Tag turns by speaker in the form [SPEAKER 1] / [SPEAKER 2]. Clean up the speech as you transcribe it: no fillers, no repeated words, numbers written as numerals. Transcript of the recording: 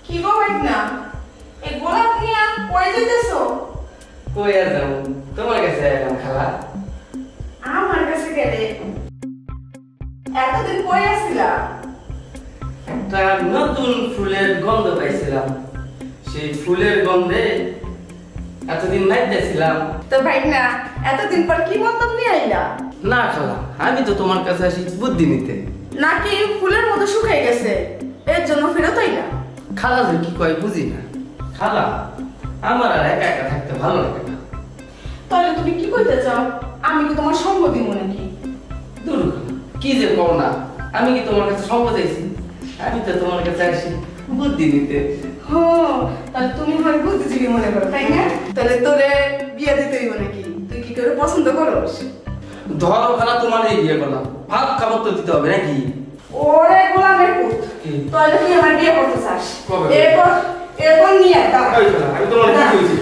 [SPEAKER 1] কি গো ভাইনা এই গোলাপ নিয়ে কই যাইতেছো?
[SPEAKER 2] কই আর যাব তোমার কাছে এলাম খালা।
[SPEAKER 1] আমার কাছে গেলে এতদিন কই আসিলা?
[SPEAKER 2] একটা নতুন ফুলের গন্ধ পাইছিলাম, সেই ফুলের গন্ধে এতদিন নাইতেছিলাম।
[SPEAKER 1] তো ভাইনা এতদিন পর কি মতলব নিয়ে আইলা?
[SPEAKER 2] না খালা, আমি তো তোমার কাছে আসি বুদ্ধি নিতে।
[SPEAKER 1] নাকি ফুলের মতো শুকাই গেছে এর জন্য ফেরত আইলা?
[SPEAKER 2] খালা যে কি কয় বুঝি না। খালা, আমার আর একা একা থাকতে ভালো লাগে না।
[SPEAKER 1] তাহলে তুমি কি কইতে চাও? আমি কি তোমার সঙ্গ দিব নাকি?
[SPEAKER 2] দূর খালা, কি যে কও না, আমি কি তোমার কাছে সঙ্গ চাইছি? আমি তো তোমার কাছে আসি বুদ্ধি নিতে।
[SPEAKER 1] হো, তাহলে তুমি হয় বুদ্ধিজীবী মনে করো তাই না? তাহলে তোরে বিয়ে দিতে হইব নাকি? তুই কি করে পছন্দ করস?
[SPEAKER 2] ধরো খালা, তোমার এই বিয়ে করলাম, ভাত খাবার তো দিতে হবে নাকি?
[SPEAKER 1] ওরে গোলামের পুত,
[SPEAKER 2] কি?
[SPEAKER 1] তাহলে তুই আমার বিয়ে করতে চাস?
[SPEAKER 2] কবে?
[SPEAKER 1] এরপর নিয়ে দাও।
[SPEAKER 2] ওই খালা, আমি তোমার কি কইছি?